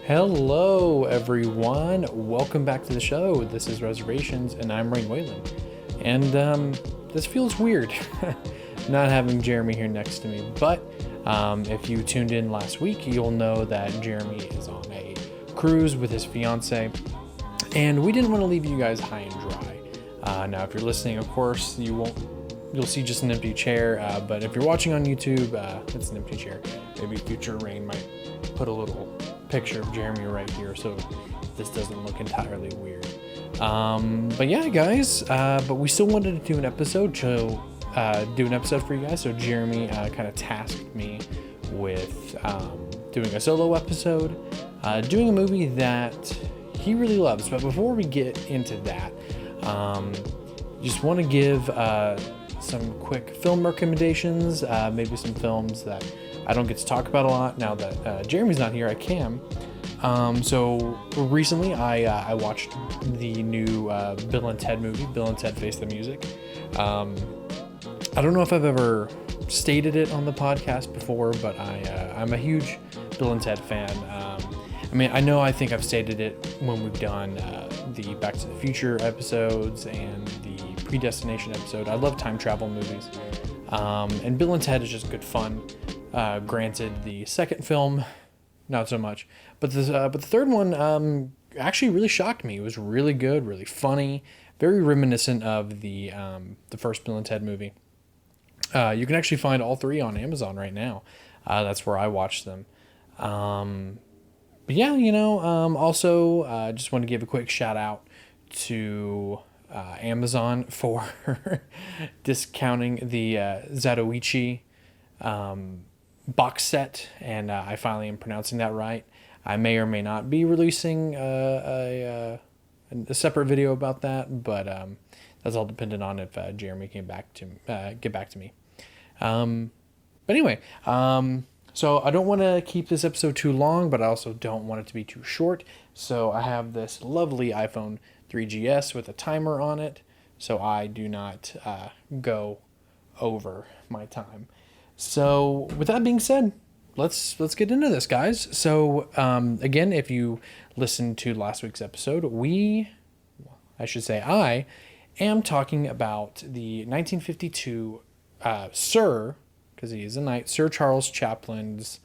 Hello, everyone. Welcome back to the show. This is Reservations, and I'm Raine Wayland. And this feels weird, not having Jeremy here next to me. But if you tuned in last week, you'll know that Jeremy is on a cruise with his fiance, and we didn't want to leave you guys high and dry. Now, if you're listening, of course, you'll see just an empty chair. But if you're watching on YouTube, it's an empty chair. Maybe future Raine might put a little picture of Jeremy right here so this doesn't look entirely weird. But yeah, guys, but we still wanted to do an episode for you guys. So Jeremy kind of tasked me with doing a solo episode, doing a movie that he really loves. But before we get into that, just want to give some quick film recommendations, maybe some films that I don't get to talk about a lot. Now that Jeremy's not here, I can. So recently I watched the new Bill and Ted movie, Bill and Ted Face the Music. I don't know if I've ever stated it on the podcast before, but I'm a huge Bill and Ted fan. I think I've stated it when we've done the Back to the Future episodes and the Predestination episode. I love time travel movies. And Bill and Ted is just good fun. Granted, the second film, not so much, but the third one actually really shocked me. It was really good, really funny, very reminiscent of the first Bill and Ted movie. You can actually find all three on Amazon right now. That's where I watched them. But yeah, also just want to give a quick shout out to Amazon for discounting the Zatoichi box set, and I finally am pronouncing that right. I may or may not be releasing a separate video about that, but that's all dependent on if Jeremy get back to me. But anyway, so I don't want to keep this episode too long, but I also don't want it to be too short. So I have this lovely iPhone 3GS with a timer on it, so I do not go over my time. So with that being said, let's get into this, guys. So again, if you listened to last week's episode, I am talking about the 1952 Sir, because he is a knight, Sir Charles Chaplin's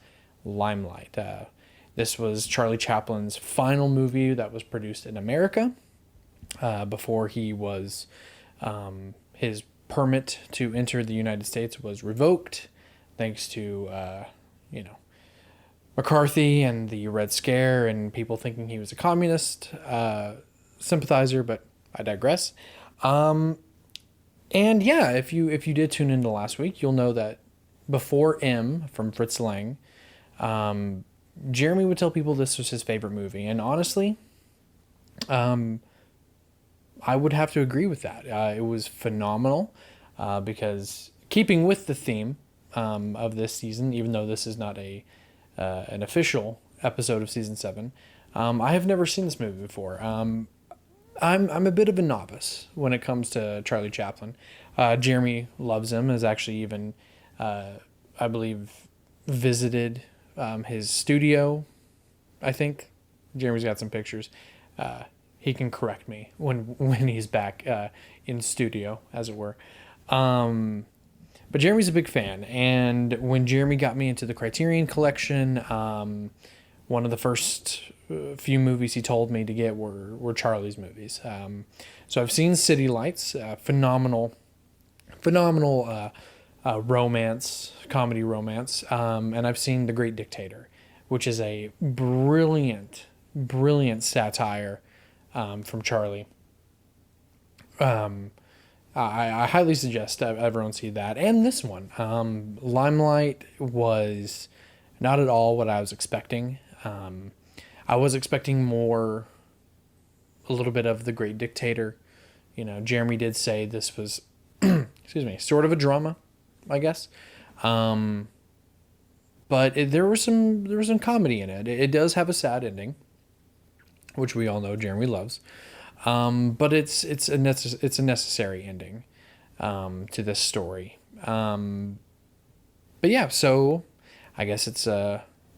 Limelight. This was Charlie Chaplin's final movie that was produced in America before he was his permit to enter the United States was revoked, thanks to McCarthy and the Red Scare and people thinking he was a communist sympathizer. But I digress. And yeah, if you did tune into last week, you'll know that before M from Fritz Lang, Jeremy would tell people this was his favorite movie, and honestly, I would have to agree with that. It was phenomenal because keeping with the theme of this season, even though this is not an official episode of season 7, I have never seen this movie before. I'm a bit of a novice when it comes to Charlie Chaplin. Jeremy loves him, has actually even, I believe, visited his studio, I think. Jeremy's got some pictures. He can correct me when he's back in studio, as it were. But Jeremy's a big fan, and when Jeremy got me into the Criterion Collection, one of the first few movies he told me to get were Charlie's movies. So I've seen City Lights, phenomenal comedy romance, and I've seen The Great Dictator, which is a brilliant satire from Charlie. I highly suggest everyone see that, and this one. Limelight was not at all what I was expecting. I was expecting a little bit of The Great Dictator. Jeremy did say this was, sort of a drama, I guess. But there was some comedy in it. It does have a sad ending, which we all know Jeremy loves. But it's a necessary ending to this story. But yeah, so I guess it's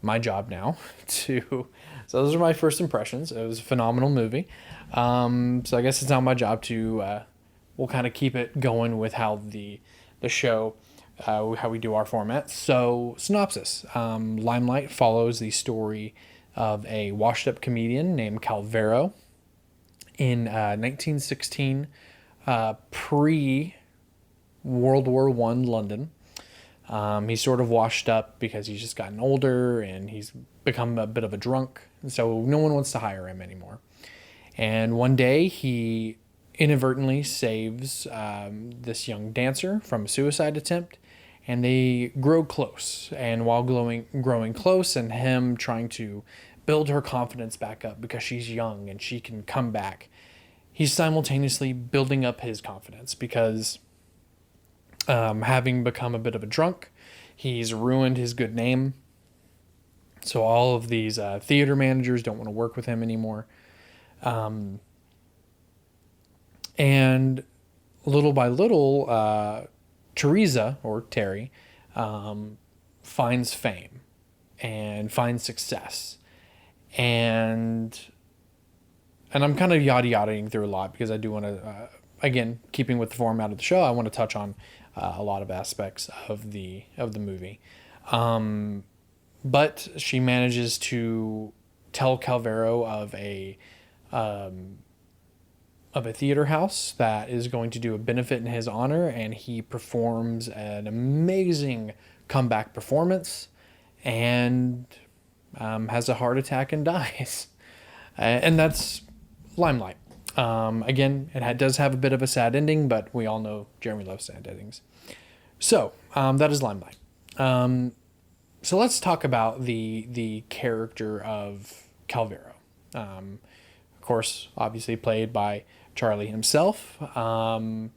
my job now to So those are my first impressions. It was a phenomenal movie. So I guess it's now my job to we'll kind of keep it going with how the show how we do our format. So synopsis: Limelight follows the story of a washed-up comedian named Calvero in 1916, pre World War One London. He's sort of washed up because he's just gotten older and he's become a bit of a drunk. So no one wants to hire him anymore. And one day he inadvertently saves this young dancer from a suicide attempt. And they grow close. And while growing close and him trying to build her confidence back up because she's young and she can come back, he's simultaneously building up his confidence because having become a bit of a drunk, he's ruined his good name. So all of these theater managers don't want to work with him anymore. And little by little, Teresa, or Terry, finds fame and finds success. And I'm kind of yada-yadaing through a lot because I do want to, again, keeping with the format of the show, I want to touch on a lot of aspects of the movie. But she manages to tell Calvero of a theater house that is going to do a benefit in his honor, and he performs an amazing comeback performance and has a heart attack and dies. And that's Limelight. Again, it does have a bit of a sad ending, but we all know Jeremy loves sad endings. So that is Limelight. So let's talk about the character of Calvero. Of course, obviously played by Charlie himself. From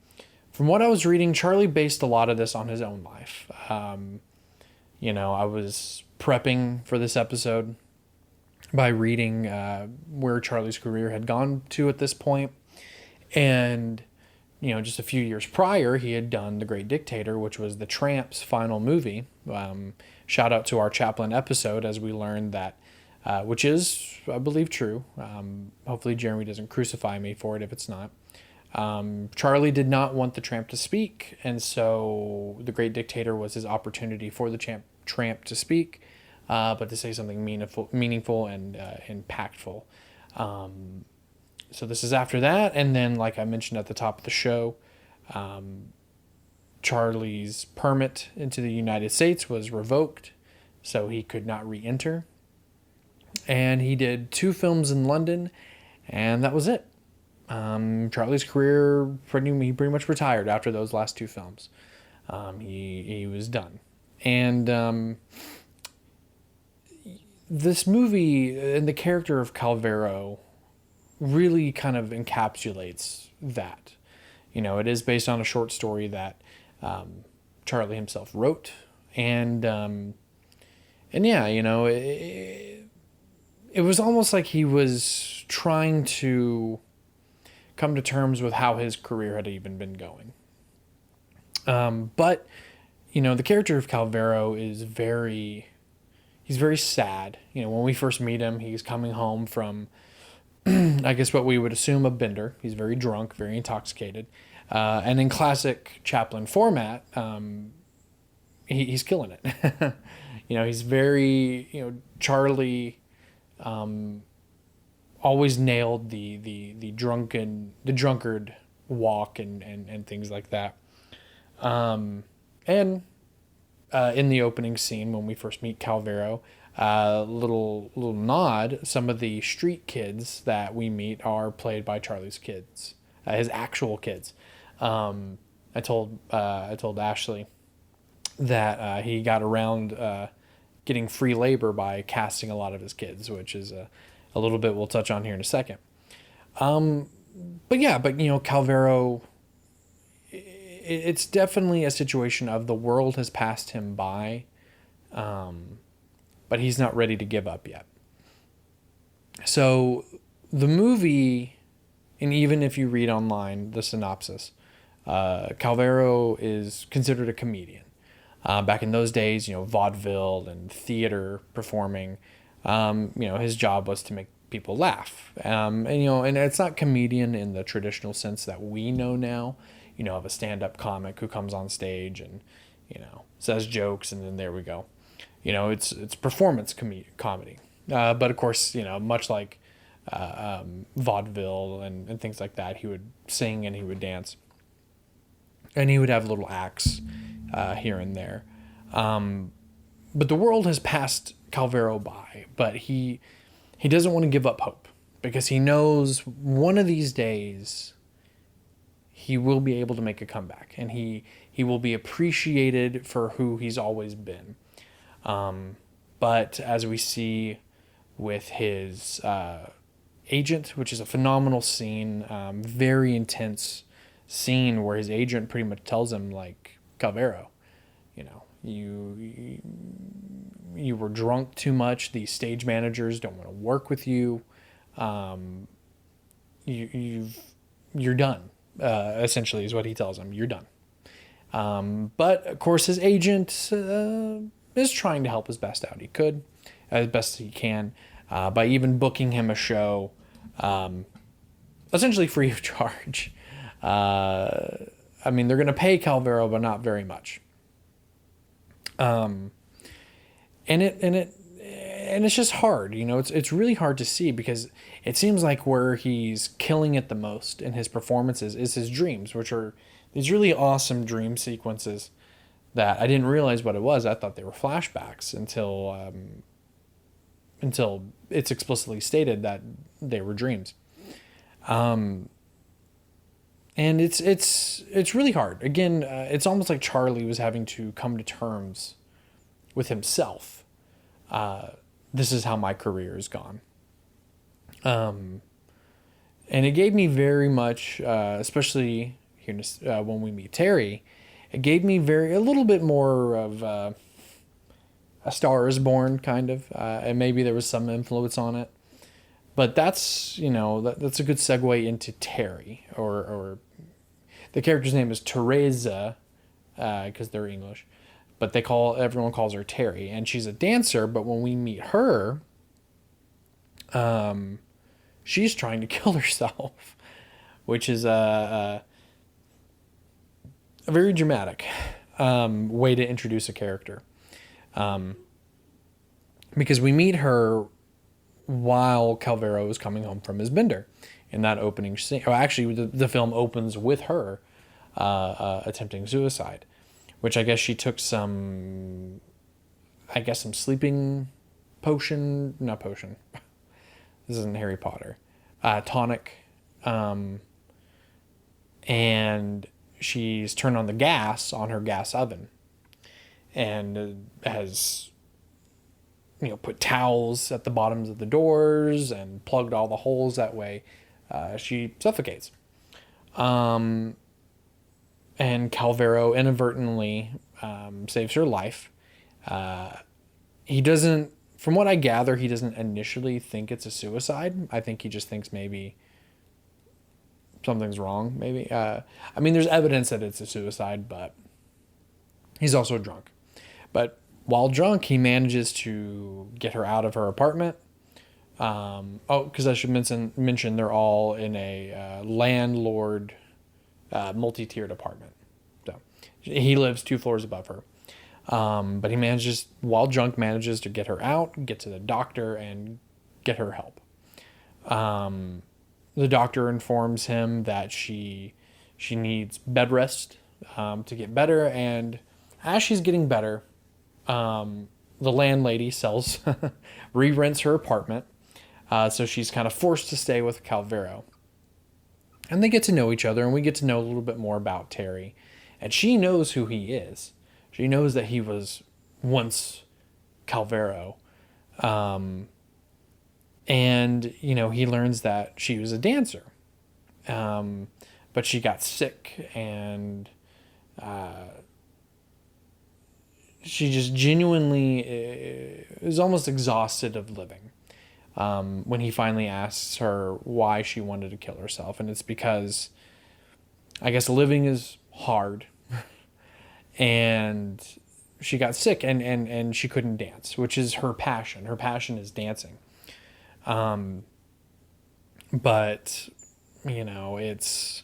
what I was reading, Charlie based a lot of this on his own life. I was prepping for this episode by reading where Charlie's career had gone to at this point. And, just a few years prior, he had done The Great Dictator, which was the Tramp's final movie. Shout out to our Chaplin episode as we learned that, which is, I believe, true. Hopefully Jeremy doesn't crucify me for it if it's not. Charlie did not want the Tramp to speak, and so The Great Dictator was his opportunity for the Tramp to speak, but to say something meaningful and impactful. So this is after that, and then, like I mentioned at the top of the show, Charlie's permit into the United States was revoked, so he could not re-enter. And he did 2 films in London, and that was it. Charlie's career, he pretty much retired after those last 2 films. He was done. And this movie and the character of Calvero really kind of encapsulates that. It is based on a short story that Charlie himself wrote. And yeah, it was almost like he was trying to come to terms with how his career had even been going. But, the character of Calvero is he's very sad. When we first meet him, he's coming home from, I guess what we would assume, a bender. He's very drunk, very intoxicated. And in classic Chaplin format, he's killing it. He's very, Charlie always nailed the drunkard walk and things like that. And in the opening scene when we first meet Calvero, little nod, some of the street kids that we meet are played by Charlie's kids, his actual kids. I told Ashley that he got around getting free labor by casting a lot of his kids, which is a little bit we'll touch on here in a second. But Calvero, it's definitely a situation of the world has passed him by, but he's not ready to give up yet. So the movie, and even if you read online the synopsis, Calvero is considered a comedian. Back in those days, vaudeville and theater performing his job was to make people laugh. And it's not comedian in the traditional sense that we know now, of a stand-up comic who comes on stage and, says jokes and then there we go. It's performance comedy. But of course, much like vaudeville and things like that, he would sing and he would dance. And he would have little acts here and there. But the world has passed Calvero by, but he doesn't want to give up hope because he knows one of these days he will be able to make a comeback and he will be appreciated for who he's always been. But as we see with his agent, which is a phenomenal scene, very intense scene where his agent pretty much tells him, like, Calvero, you were drunk too much. These stage managers don't want to work with you. You're done. Essentially, is what he tells him. You're done. But of course, his agent is trying to help as best out he could, as best he can, by even booking him a show, essentially free of charge. They're going to pay Calvero, but not very much. And it's just hard, it's really hard to see because it seems like where he's killing it the most in his performances is his dreams, which are these really awesome dream sequences that I didn't realize what it was. I thought they were flashbacks until it's explicitly stated that they were dreams. And it's really hard. Again, it's almost like Charlie was having to come to terms with himself. This is how my career has gone. And it gave me very much, especially here when we meet Terry, it gave me a little bit more of A Star is Born kind of, and maybe there was some influence on it. But that's that's a good segue into Terry, or the character's name is Teresa, because they're English, but everyone calls her Terry, and she's a dancer. But when we meet her, she's trying to kill herself, which is a very dramatic way to introduce a character, because we meet her while Calvero is coming home from his bender in that opening scene. Or actually, the film opens with her attempting suicide, which I guess she took some sleeping potion, not potion. This isn't Harry Potter. Tonic. And she's turned on the gas on her gas oven and has put towels at the bottoms of the doors and plugged all the holes. That way she suffocates. And Calvero inadvertently saves her life. He doesn't, from what I gather, he doesn't initially think it's a suicide. I think he just thinks maybe something's wrong, maybe. There's evidence that it's a suicide, but he's also drunk. But while drunk, he manages to get her out of her apartment. Because I should mention they're all in a landlord, multi-tiered apartment. So he lives 2 floors above her. But he while drunk, manages to get her out, get to the doctor, and get her help. The doctor informs him that she needs bed rest to get better, and as she's getting better, the landlady re-rents her apartment, so she's kind of forced to stay with Calvero. And they get to know each other, and we get to know a little bit more about Terry. And she knows who he is. She knows that he was once Calvero. And, he learns that she was a dancer. But she got sick, and she just genuinely is almost exhausted of living. When he finally asks her why she wanted to kill herself. And it's because, I guess, living is hard. And she got sick and she couldn't dance, which is her passion. Her passion is dancing. But you know, it's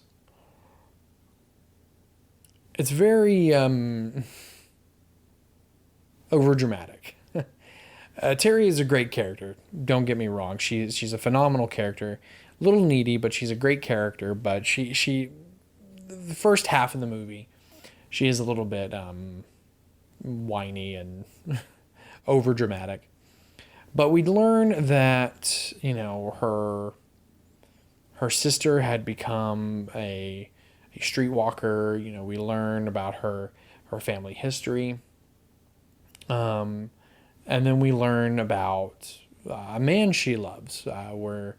very overdramatic. Terry is a great character. Don't get me wrong. She's a phenomenal character. A little needy, but she's a great character. But she the first half of the movie, she is a little bit whiny and overdramatic. But we learn that, you know, her sister had become a streetwalker. You know, we learn about her family history. And then we learn about a man she loves, where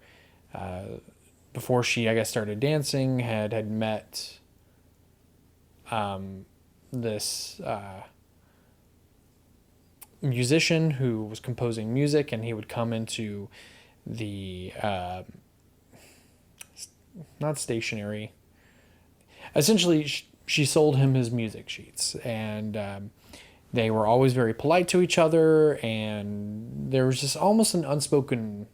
before she, I guess, started dancing, had met this musician who was composing music, and he would come into the not stationery. Essentially, she sold him his music sheets, and they were always very polite to each other, and there was just almost an unspoken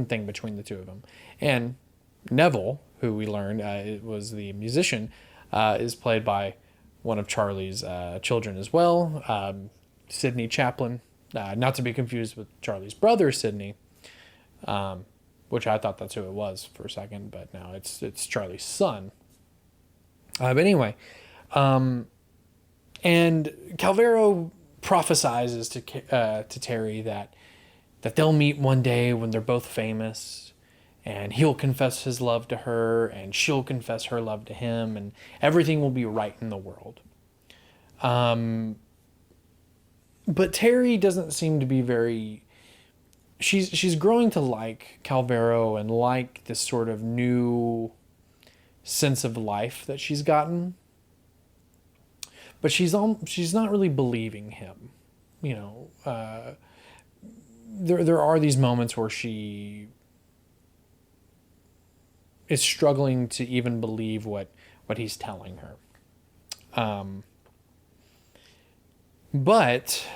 thing between the two of them. And Neville, who we learned was the musician, is played by one of Charlie's children as well, Sidney Chaplin, not to be confused with Charlie's brother Sidney, which I thought that's who it was for a second, but now it's Charlie's son. But anyway, and Calvero prophesizes to Terry that they'll meet one day when they're both famous, and he'll confess his love to her, and she'll confess her love to him, and everything will be right in the world. But Terry doesn't seem to be very. She's growing to like Calvero and like this sort of new sense of life that she's gotten. But she's not really believing him, you know. There are these moments where she is struggling to even believe what he's telling her. But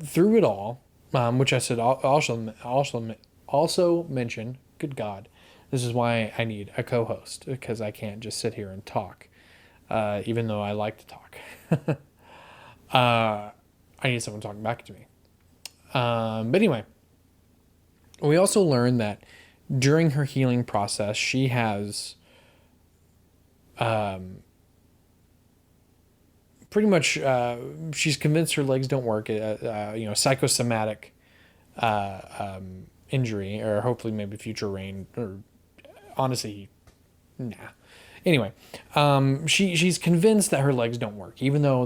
through it all, which I said also mention. Good God, this is why I need a co-host, because I can't just sit here and talk. Even though I like to talk. I need someone talking back to me. But anyway, we also learned that during her healing process, she has pretty much, she's convinced her legs don't work, psychosomatic injury, or hopefully maybe future Raine, or honestly, nah. Anyway, she's convinced that her legs don't work, even though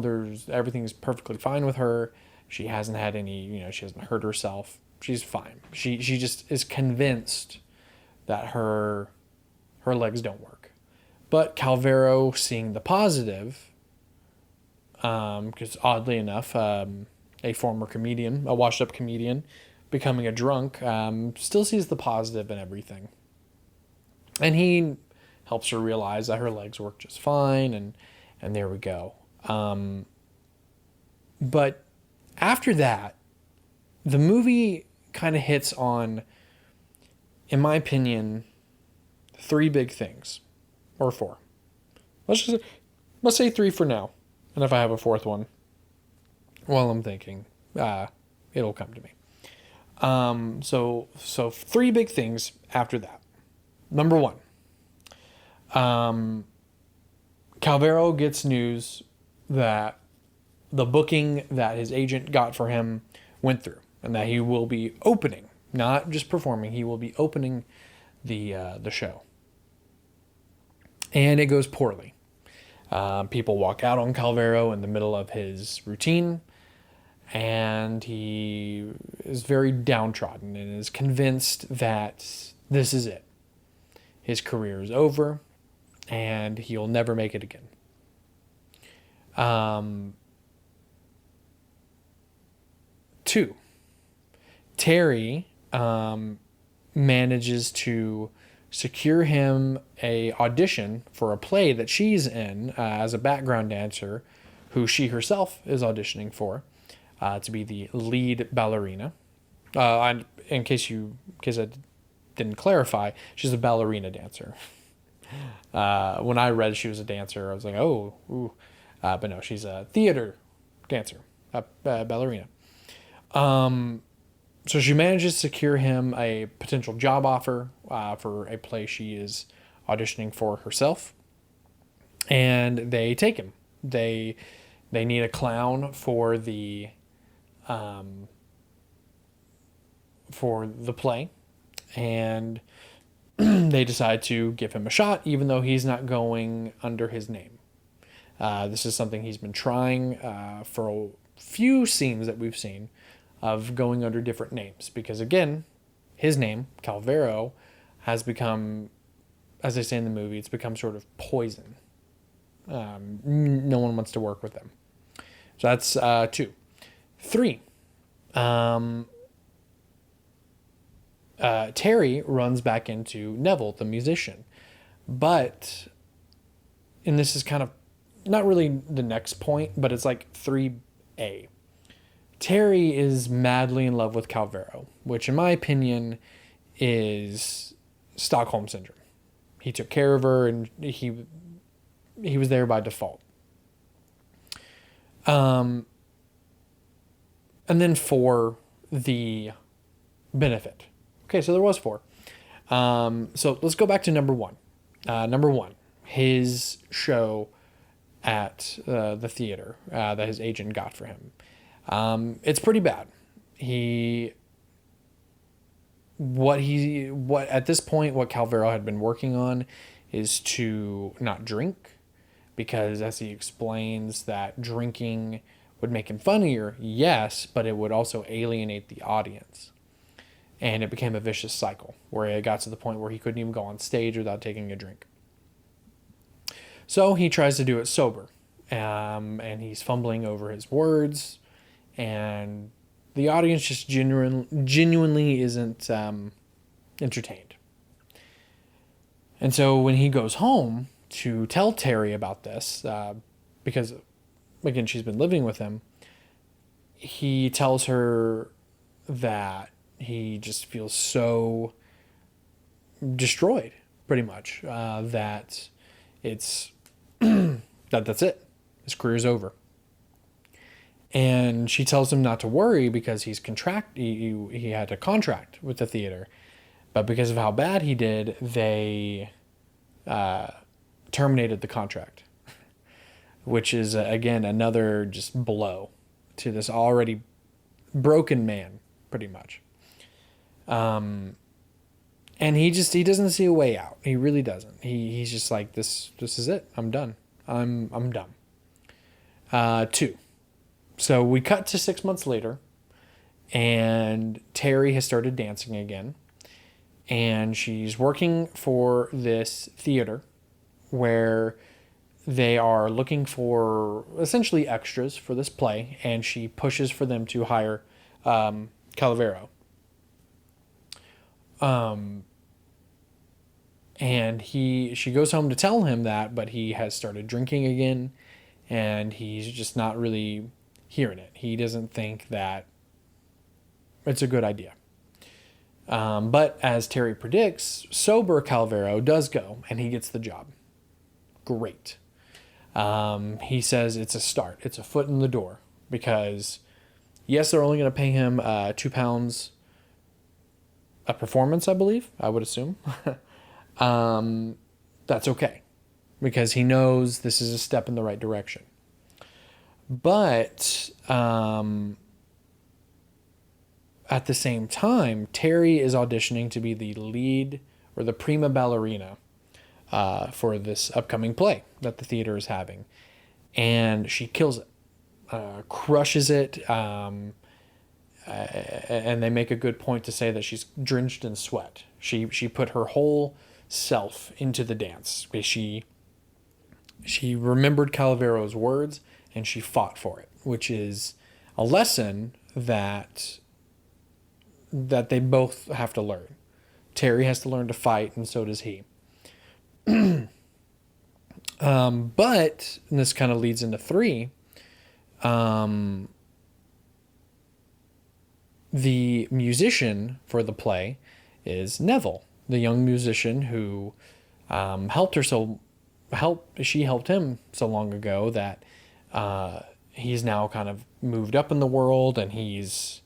everything's perfectly fine with her. She hasn't had any, she hasn't hurt herself. She's fine. She just is convinced that her legs don't work. But Calvero, seeing the positive, because oddly enough, a former comedian, a washed-up comedian, becoming a drunk, still sees the positive in everything. And he helps her realize that her legs work just fine, and there we go. But after that, the movie kind of hits on, in my opinion, 3 big things, or 4. Let's say 3 for now, and if I have a 4th one, while I'm thinking, it'll come to me. So 3 big things after that. Number 1. Calvero gets news that the booking that his agent got for him went through, and that he will be opening, not just performing, he will be opening the show. And it goes poorly. People walk out on Calvero in the middle of his routine, and he is very downtrodden and is convinced that this is it. His career is over, and he'll never make it again. 2, Terry manages to secure him a audition for a play that she's in as a background dancer, who she herself is auditioning for to be the lead ballerina. In case I didn't clarify, she's a ballerina dancer. When I read she was a dancer, I was like, oh, ooh. But no, she's a theater dancer, ballerina. So she manages to secure him a potential job offer for a play she is auditioning for herself, and they take him. They need a clown for the play, and they decide to give him a shot, even though he's not going under his name. This is something he's been trying for a few scenes that we've seen of going under different names. Because again, his name, Calvero, has become, as they say in the movie, it's become sort of poison. No one wants to work with him. So that's 2. 3. Terry runs back into Neville, the musician. But, and this is kind of not really the next point, but it's like 3A. Terry is madly in love with Calvero, which in my opinion is Stockholm Syndrome. He took care of her, and he was there by default. And then 4, the benefit. Okay, so there was 4. So let's go back to number 1. Number 1, his show at the theater that his agent got for him. It's pretty bad. At this point, what Calvero had been working on is to not drink, because as he explains that drinking would make him funnier, yes, but it would also alienate the audience. And it became a vicious cycle where it got to the point where he couldn't even go on stage without taking a drink. So he tries to do it sober, and he's fumbling over his words, and the audience just genuinely isn't entertained. And so when he goes home to tell Terry about this, because, again, she's been living with him, he tells her that he just feels so destroyed, pretty much, that it's that's it. His career's over. And she tells him not to worry because he had a contract with the theater. But because of how bad he did, they terminated the contract, which is, again, another just blow to this already broken man, pretty much. And he doesn't see a way out. He really doesn't. He's just like, this is it. I'm done. I'm done. 2. So we cut to 6 months later, and Terry has started dancing again, and she's working for this theater where they are looking for essentially extras for this play, and she pushes for them to hire Calvero. And she goes home to tell him that, but he has started drinking again, and he's just not really hearing it. He doesn't think that it's a good idea. But as Terry predicts, sober Calvero does go, and he gets the job. Great. He says it's a start. It's a foot in the door, because yes, they're only going to pay him £2 a performance, I believe. I would assume. That's okay, because he knows this is a step in the right direction. But at the same time, Terry is auditioning to be the lead or the prima ballerina for this upcoming play that the theater is having. And she kills it, crushes it, and they make a good point to say that she's drenched in sweat. She put her whole self into the dance. She remembered Calvero's words, and she fought for it, which is a lesson that they both have to learn. Terry has to learn to fight, and so does he. But, and this kind of leads into 3, the musician for the play is Neville, the young musician who helped him so long ago that he's now kind of moved up in the world, and he's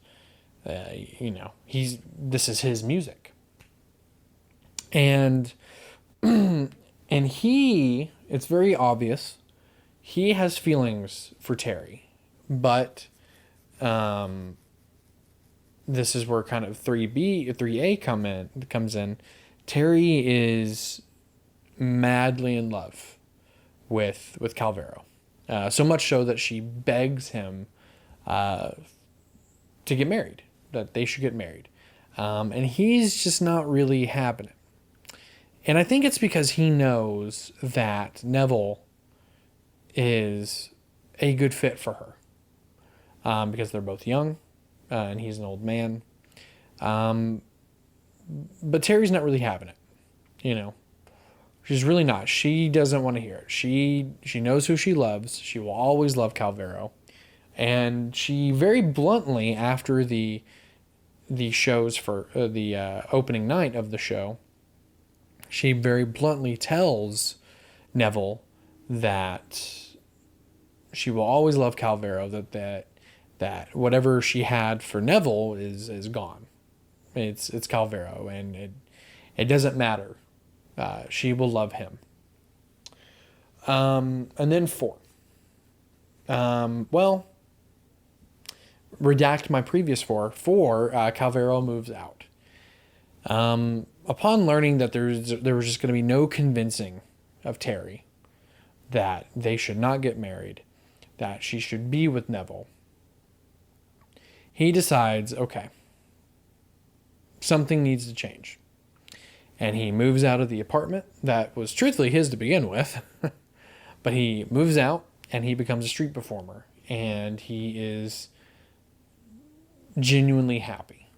this is his music. And it's very obvious he has feelings for Terry, but this is where kind of 3A comes in. Terry is madly in love with Calvero. So much so that she begs him to get married, that they should get married. And he's just not really having it. And I think it's because he knows that Neville is a good fit for her. Because they're both young, and he's an old man. But Terry's not really having it, She's really not. She doesn't want to hear it. She knows who she loves. She will always love Calvero. And she very bluntly, after the shows for the opening night of the show, she very bluntly tells Neville that she will always love Calvero, that whatever she had for Neville is gone. It's Calvero, and it doesn't matter. She will love him. And then 4. Redact my previous 4. 4, Calvero moves out. Upon learning that there was just going to be no convincing of Terry that they should not get married, that she should be with Neville, he decides, okay, something needs to change. And he moves out of the apartment that was truthfully his to begin with. But he moves out and he becomes a street performer. And he is genuinely happy.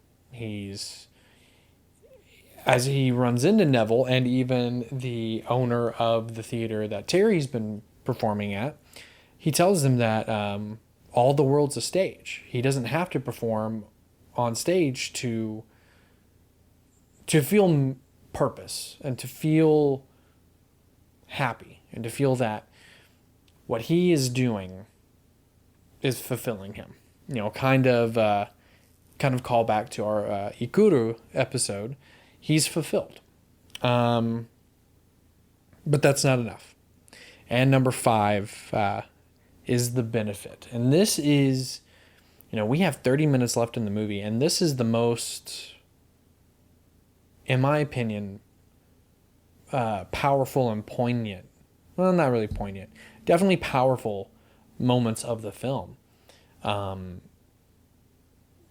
As he runs into Neville and even the owner of the theater that Terry's been performing at, he tells them that all the world's a stage. He doesn't have to perform on stage to feel purpose and to feel happy and to feel that what he is doing is fulfilling him. Kind of call back to our Ikuru episode. He's fulfilled. But that's not enough. And number 5 is the benefit. And this is, we have 30 minutes left in the movie, and this is the most, in my opinion, powerful and poignant. Well, not really poignant. Definitely powerful moments of the film.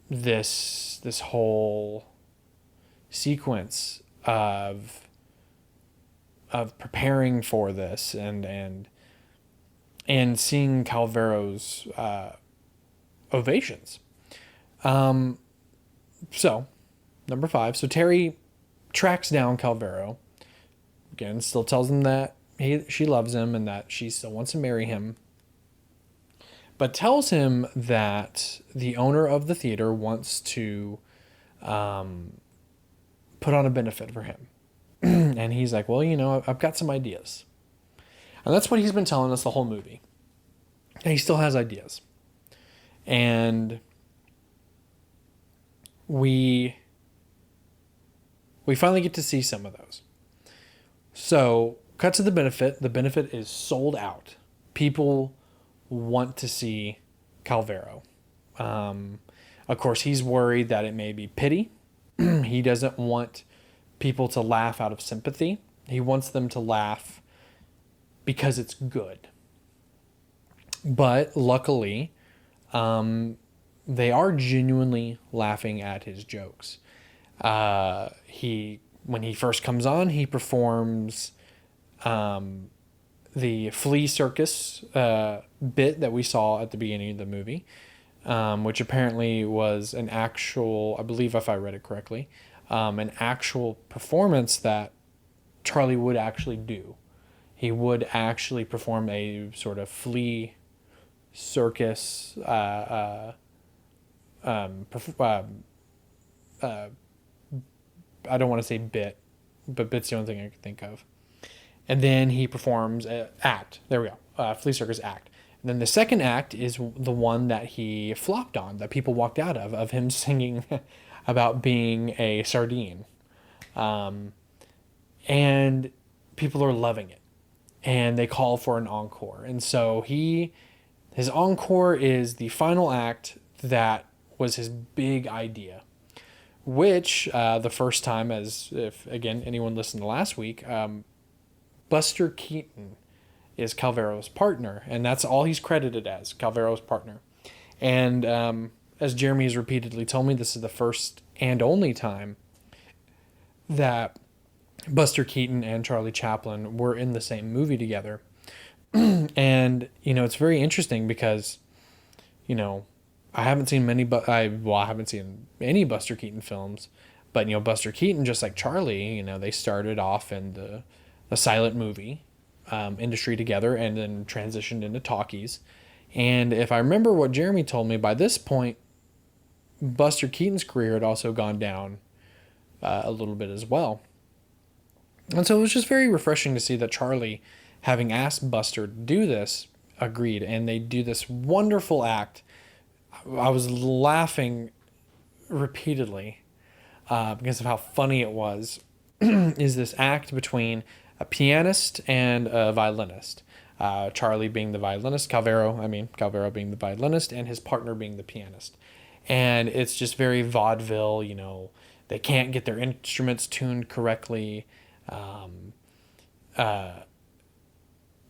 This whole sequence of preparing for this and seeing Calvero's ovations. So, number 5. So Terry tracks down Calvero. Again, still tells him that she loves him and that she still wants to marry him. But tells him that the owner of the theater wants to put on a benefit for him. And he's like, well, I've got some ideas. And that's what he's been telling us the whole movie. And he still has ideas. And we finally get to see some of those. So, cut to the benefit. The benefit is sold out. People want to see Calvero. Of course, he's worried that it may be pity. He doesn't want people to laugh out of sympathy. He wants them to laugh because it's good. But luckily, they are genuinely laughing at his jokes. When he first comes on, he performs the flea circus bit that we saw at the beginning of the movie, which apparently was an actual, I believe if I read it correctly, an actual performance that Charlie would actually do. He would actually perform a sort of flea circus I don't want to say bit, but bit's the only thing I can think of. And then he performs an act. There we go. Flea circus act. And then the second act is the one that he flopped on, that people walked out of him singing about being a sardine. And people are loving it. And they call for an encore. And so his encore is the final act that was his big idea. Which, the first time, as if, again, anyone listened to last week, Buster Keaton is Calvero's partner. And that's all he's credited as, Calvero's partner. And as Jeremy has repeatedly told me, this is the first and only time that Buster Keaton and Charlie Chaplin were in the same movie together. And, it's very interesting because, I haven't seen I haven't seen any Buster Keaton films, but, Buster Keaton, just like Charlie, they started off in the silent movie industry together and then transitioned into talkies. And if I remember what Jeremy told me, by this point, Buster Keaton's career had also gone down a little bit as well. And so it was just very refreshing to see that Charlie, having asked Buster to do this, agreed. And they do this wonderful act. I was laughing repeatedly because of how funny it was. Is this act between a pianist and a violinist. Charlie being the violinist, Calvero being the violinist, and his partner being the pianist. And it's just very vaudeville, they can't get their instruments tuned correctly.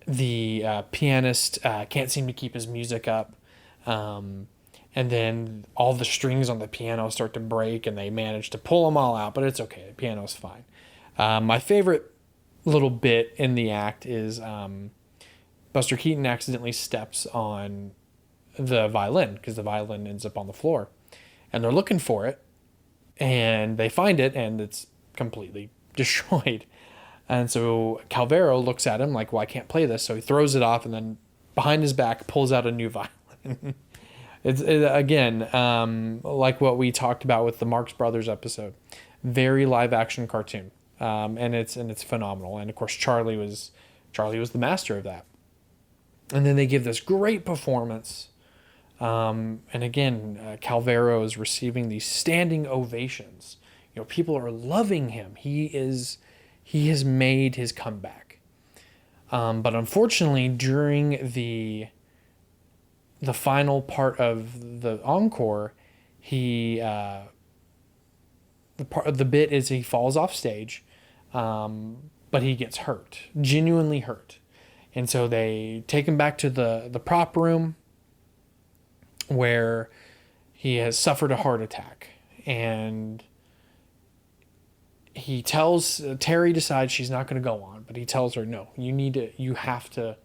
The pianist can't seem to keep his music up. And then all the strings on the piano start to break and they manage to pull them all out, but it's okay. The piano's fine. My favorite little bit in the act is Buster Keaton accidentally steps on the violin because the violin ends up on the floor. And they're looking for it and they find it and it's completely destroyed. And so Calvero looks at him like, well, I can't play this. So he throws it off and then behind his back pulls out a new violin. Again, like what we talked about with the Marx Brothers episode, very live action cartoon. And it's phenomenal. And of course, Charlie was the master of that. And then they give this great performance. And again, Calvero is receiving these standing ovations. People are loving him. He has made his comeback. But unfortunately, during the final part of the encore, the bit is he falls off stage, but he gets hurt, genuinely hurt. And so they take him back to the prop room where he has suffered a heart attack. And he tells Terry decides she's not going to go on, but he tells her, no, you have to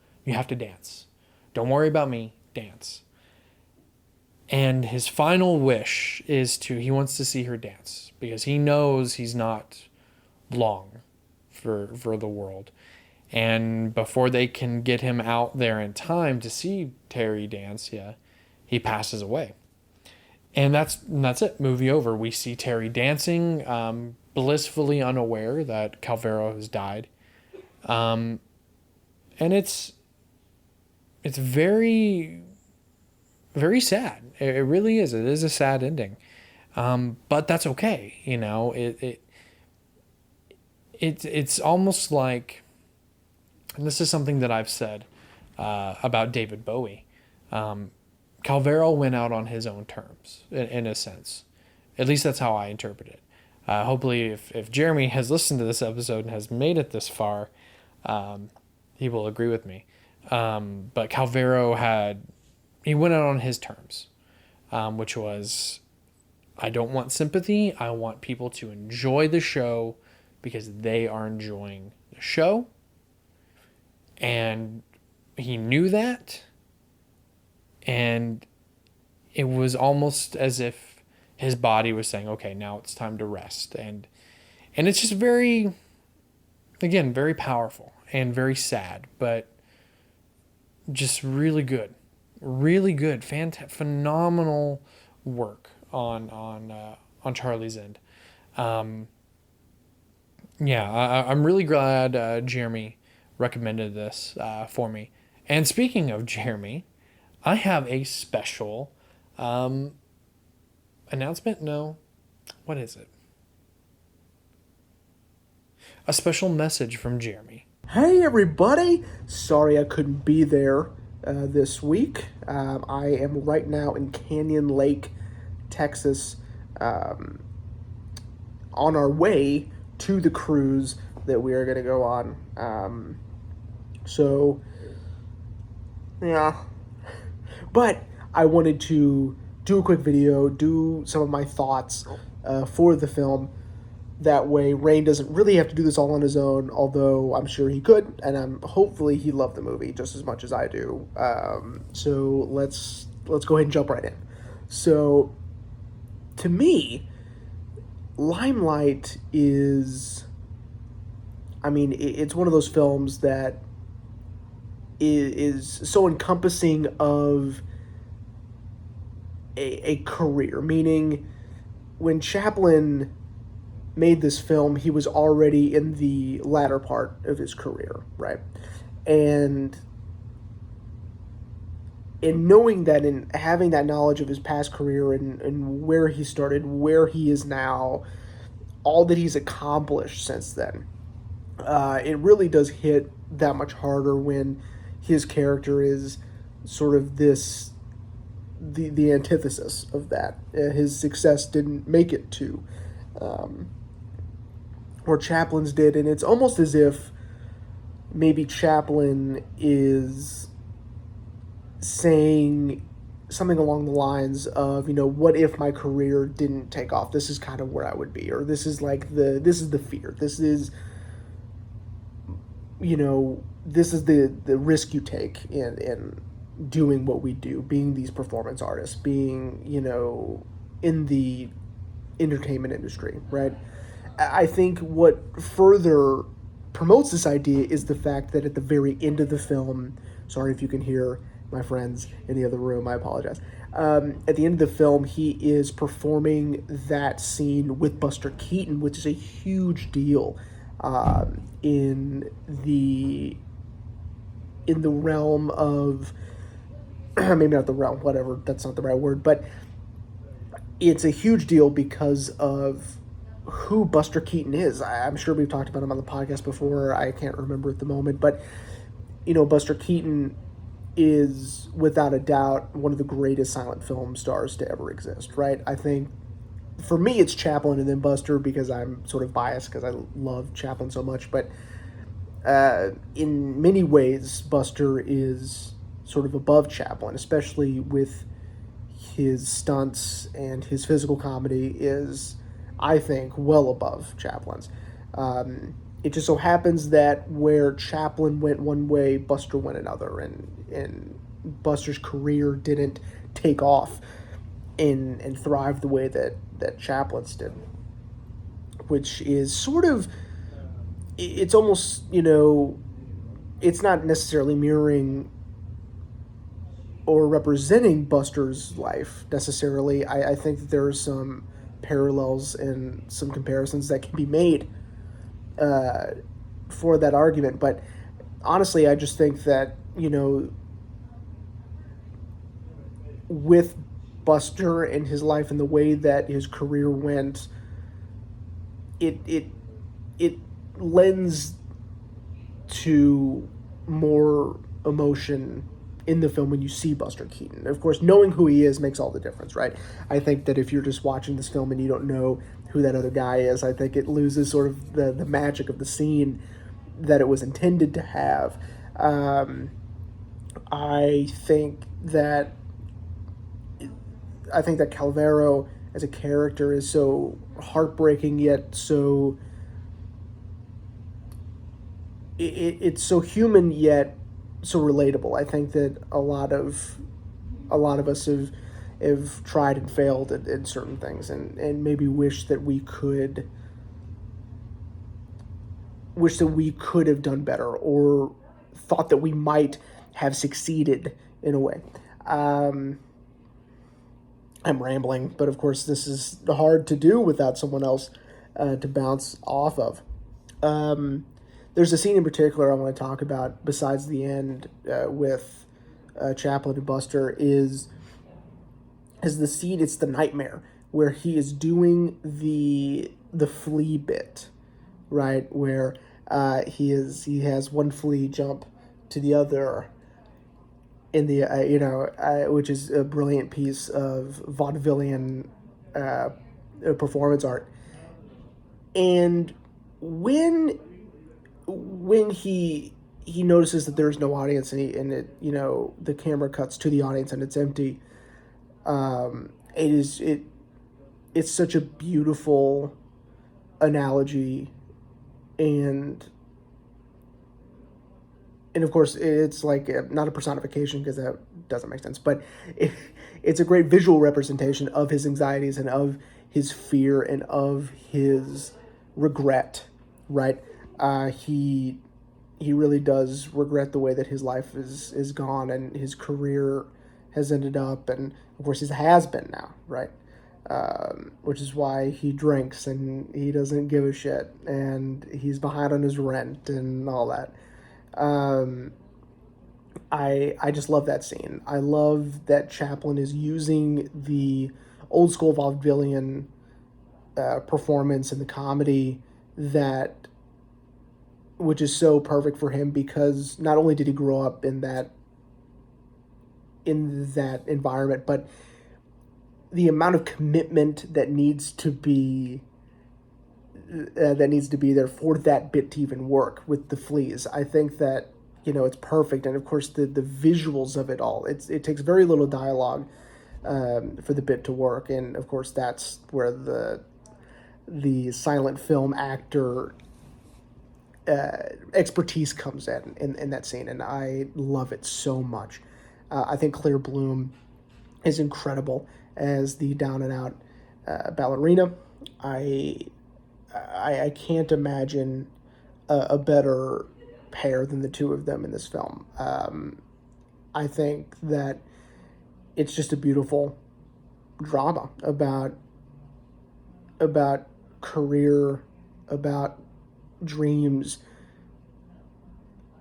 dance. Don't worry about me, dance. And his final wish is he wants to see her dance because he knows he's not long for the world. And before they can get him out there in time to see Terry dance, he passes away. And that's it. Movie over. We see Terry dancing, blissfully unaware that Calvero has died. And it's very, very sad. It really is. It is a sad ending. But that's okay. It's almost like, and this is something that I've said about David Bowie. Calvero went out on his own terms, in a sense. At least that's how I interpret it. Hopefully, if Jeremy has listened to this episode and has made it this far, he will agree with me. But Calvero he went out on his terms, which was, I don't want sympathy. I want people to enjoy the show because they are enjoying the show. And he knew that. And it was almost as if his body was saying, okay, now it's time to rest. And it's just very, again, very powerful and very sad, but just really good. Really good. Phenomenal work on Charlie's end. I'm really glad Jeremy recommended this for me. And speaking of Jeremy, I have a special announcement. No, what is it? A special message from Jeremy. Hey everybody! Sorry I couldn't be there this week. I am right now in Canyon Lake, Texas, on our way to the cruise that we are going to go on. Yeah. But I wanted to do a quick video, do some of my thoughts for the film. That way, Raine doesn't really have to do this all on his own, although I'm sure he could, and hopefully he loved the movie just as much as I do. So let's go ahead and jump right in. So, to me, Limelight is, it's one of those films that is so encompassing of a career, meaning when Chaplin made this film, he was already in the latter part of his career, right? And in knowing that, and having that knowledge of his past career and where he started, where he is now, all that he's accomplished since then, it really does hit that much harder when his character is sort of the antithesis of that. His success didn't make it to or Chaplin's did, and it's almost as if maybe Chaplin is saying something along the lines of, what if my career didn't take off? This is kind of where I would be, or this is the fear. This is, this is the risk you take in doing what we do, being these performance artists, being, in the entertainment industry, right? I think what further promotes this idea is the fact that at the very end of the film, sorry if you can hear my friends in the other room, I apologize. At the end of the film, he is performing that scene with Buster Keaton, which is a huge deal in the realm of, maybe not the realm, whatever, that's not the right word, but it's a huge deal because of who Buster Keaton is. I'm sure we've talked about him on the podcast before. I can't remember at the moment, but Buster Keaton is without a doubt one of the greatest silent film stars to ever exist, right? I think for me it's Chaplin and then Buster because I'm sort of biased because I love Chaplin so much, but in many ways Buster is sort of above Chaplin, especially with his stunts, and his physical comedy is, I think, well above Chaplin's. It just so happens that where Chaplin went one way, Buster went another, and Buster's career didn't take off and thrive the way that Chaplin's did, which is sort of, it's almost, it's not necessarily mirroring or representing Buster's life necessarily. I think that there are some parallels and some comparisons that can be made for that argument, but honestly I just think that with Buster and his life and the way that his career went, it lends to more emotion in the film when you see Buster Keaton. Of course, knowing who he is makes all the difference, right? I think that if you're just watching this film and you don't know who that other guy is, I think it loses sort of the magic of the scene that it was intended to have. I think that Calvero as a character is so heartbreaking, yet so it's so human, yet so relatable. I think that a lot of us have have tried and failed at certain things, and maybe wish that we could have done better, or thought that we might have succeeded in a way. I'm rambling, but of course this is hard to do without someone else to bounce off of. There's a scene in particular I want to talk about besides the end with Chaplin and Buster is the scene. It's the nightmare where he is doing the flea bit, right? Where he has one flea jump to the other in the which is a brilliant piece of vaudevillian performance art. And when he notices that there's no audience, and the camera cuts to the audience and it's empty. It's such a beautiful analogy, and of course it's like not a personification, because that doesn't make sense, but it's a great visual representation of his anxieties and of his fear and of his regret, right? He really does regret the way that his life is gone and his career has ended up, and of course he has been now, right? Which is why he drinks and he doesn't give a shit and he's behind on his rent and all that. I just love that scene. I love that Chaplin is using the old school vaudevillian performance and the comedy which is so perfect for him, because not only did he grow up in that environment, but the amount of commitment that needs to be there for that bit to even work with the fleas. I think that it's perfect, and of course the visuals of it all. It takes very little dialogue for the bit to work, and of course that's where the silent film actor expertise comes in that scene, and I love it so much. I think Claire Bloom is incredible as the down and out ballerina. I can't imagine a better pair than the two of them in this film. I think that it's just a beautiful drama about career, about dreams,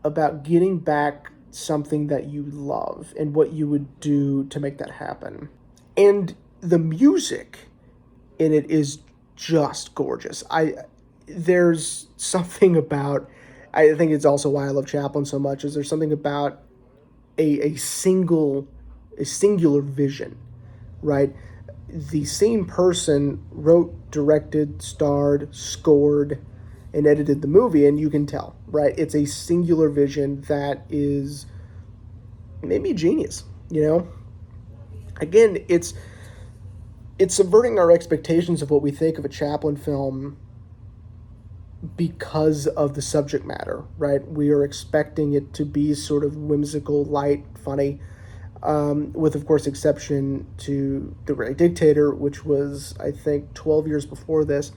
about getting back something that you love and what you would do to make that happen. And the music in it is just gorgeous. There's something about, I think it's also why I love Chaplin so much, is there's something about a singular vision, right? The same person wrote, directed, starred, scored, and edited the movie, and you can tell, right? It's a singular vision that is maybe genius, Again, it's subverting our expectations of what we think of a Chaplin film because of the subject matter, right? We are expecting it to be sort of whimsical, light, funny, with, of course, exception to The Great Dictator, which was, I think, 12 years before this,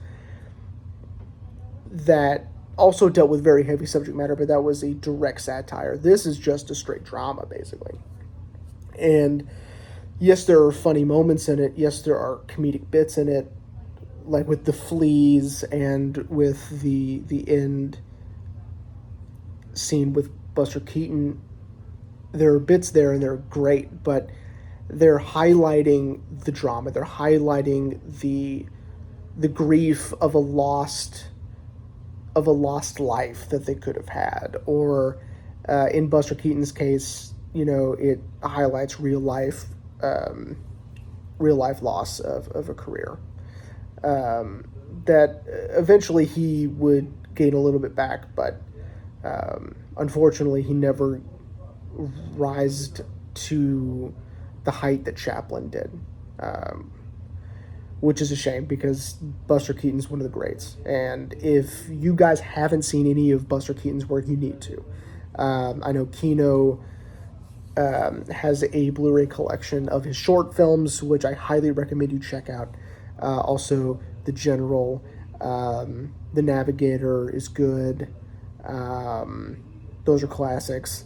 that also dealt with very heavy subject matter, but that was a direct satire. This is just a straight drama, basically. And yes, there are funny moments in it. Yes, there are comedic bits in it, like with the fleas and with the end scene with Buster Keaton. There are bits there and they're great, but they're highlighting the drama. They're highlighting the grief of a lost life that they could have had, or in Buster Keaton's case, it highlights real life loss of a career that eventually he would gain a little bit back, but unfortunately he never rised to the height that Chaplin did, which is a shame, because Buster Keaton's one of the greats. And if you guys haven't seen any of Buster Keaton's work, you need to. I know Kino has a Blu-ray collection of his short films, which I highly recommend you check out. Also, The General, The Navigator is good. Those are classics.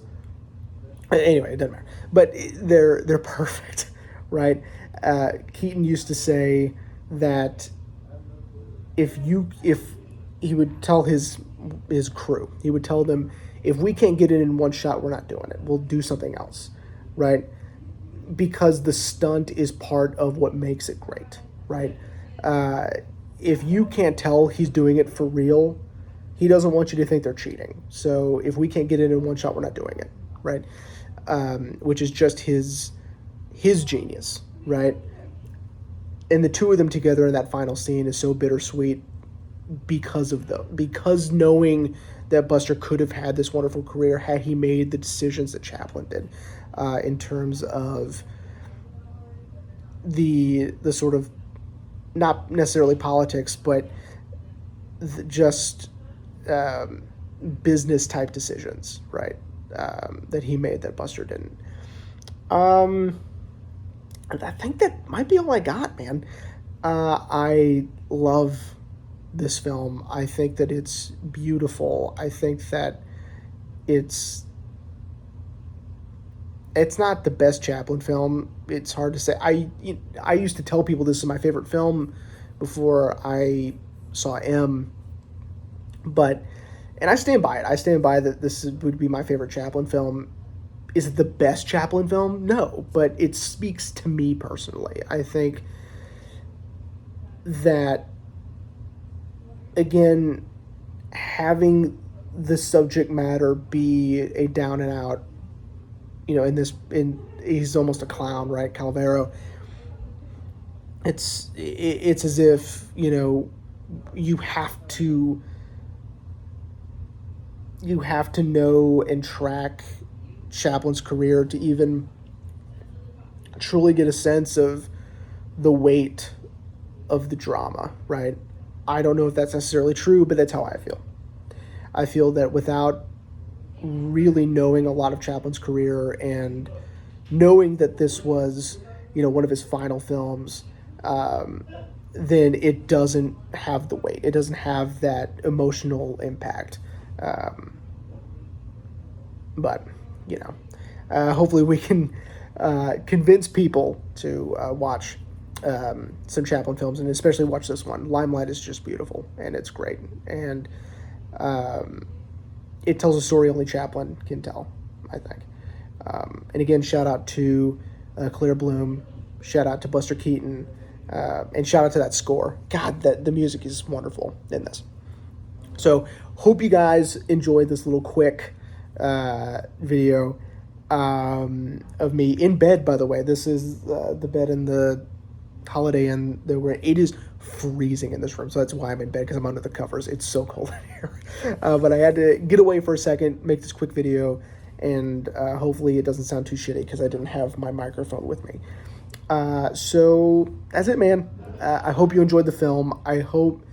Anyway, it doesn't matter. But they're perfect, right? Keaton used to say that if he would tell his crew, he would tell them, if we can't get it in one shot, we're not doing it. We'll do something else, right? Because the stunt is part of what makes it great, right? If you can't tell he's doing it for real, he doesn't want you to think they're cheating. So if we can't get it in one shot, we're not doing it, right? Which is just his genius, right? And the two of them together in that final scene is so bittersweet because knowing that Buster could have had this wonderful career had he made the decisions that Chaplin did, in terms of the sort of, not necessarily politics, but just business type decisions, right? That he made that Buster didn't. I think that might be all I got, man. I love this film. I think that it's beautiful. I think that it's not the best Chaplin film. It's hard to say. I used to tell people this is my favorite film before I saw M, and I stand by it. I stand by that this would be my favorite Chaplin film. Is it the best Chaplin film? No, but it speaks to me personally. I think that, again, having the subject matter be a down and out, he's almost a clown, right? Calvero. It's as if, you have to know and track Chaplin's career to even truly get a sense of the weight of the drama, right? I don't know if that's necessarily true, but that's how I feel. I feel that without really knowing a lot of Chaplin's career and knowing that this was, one of his final films, then it doesn't have the weight. It doesn't have that emotional impact. But, hopefully we can convince people to watch some Chaplin films, and especially watch this one. Limelight is just beautiful, and it's great. And it tells a story only Chaplin can tell, I think. And again, shout out to Claire Bloom, shout out to Buster Keaton, and shout out to that score. God, the music is wonderful in this. So, hope you guys enjoyed this little quick video of me in bed, by the way. This is the bed in the Holiday Inn that we're in. It is freezing in this room, so that's why I'm in bed, because I'm under the covers. It's so cold in here. But I had to get away for a second, make this quick video, and hopefully it doesn't sound too shitty because I didn't have my microphone with me. So that's it, man. I hope you enjoyed the film. I hope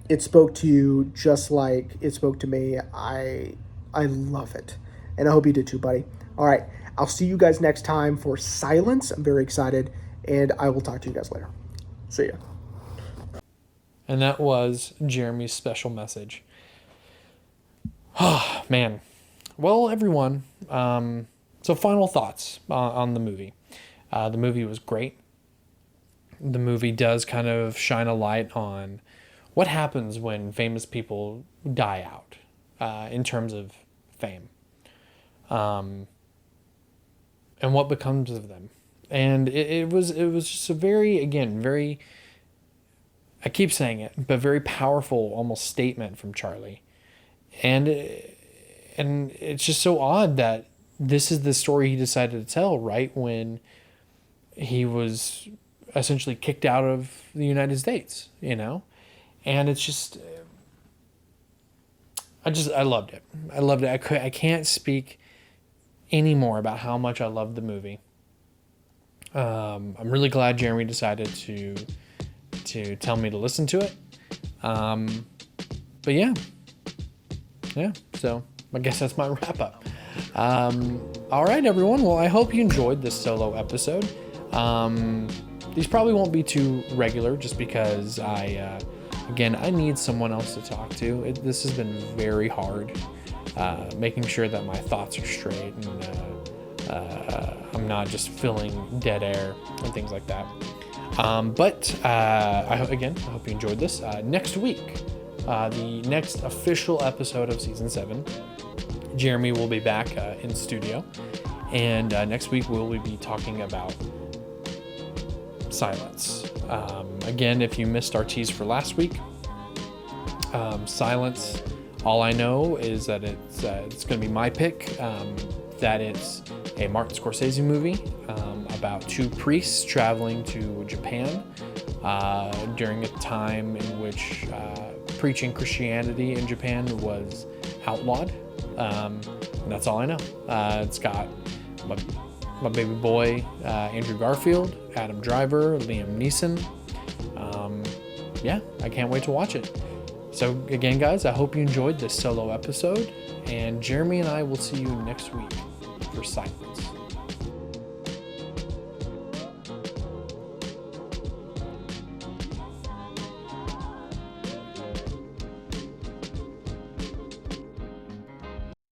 it spoke to you just like it spoke to me. I love it, and I hope you did too, buddy. All right, I'll see you guys next time for Silence. I'm very excited, and I will talk to you guys later. See ya. And that was Jeremy's special message. Oh, man. Well, everyone, so final thoughts on the movie. The movie was great. The movie does kind of shine a light on what happens when famous people die out, in terms of fame. And what becomes of them. And it was just a very, I keep saying it, but very powerful almost statement from Charlie. And it's just so odd that this is the story he decided to tell right when he was essentially kicked out of the United States, And it's just, I loved it. I loved it. I can't speak any more about how much I loved the movie. I'm really glad Jeremy decided to tell me to listen to it. But yeah. So I guess that's my wrap up. All right, everyone. Well, I hope you enjoyed this solo episode. These probably won't be too regular just because I need someone else to talk to. This has been very hard, making sure that my thoughts are straight and I'm not just filling dead air and things like that. I hope you enjoyed this. Next week, the next official episode of season 7, Jeremy will be back in studio, and next week we'll be talking about Silence. Again, if you missed our tease for last week, Silence, all I know is that it's going to be my pick, that it's a Martin Scorsese movie about two priests traveling to Japan during a time in which preaching Christianity in Japan was outlawed. And that's all I know. It's got my baby boy, Andrew Garfield, Adam Driver, Liam Neeson. I can't wait to watch it. So again, guys, I hope you enjoyed this solo episode, and Jeremy and I will see you next week for Silence.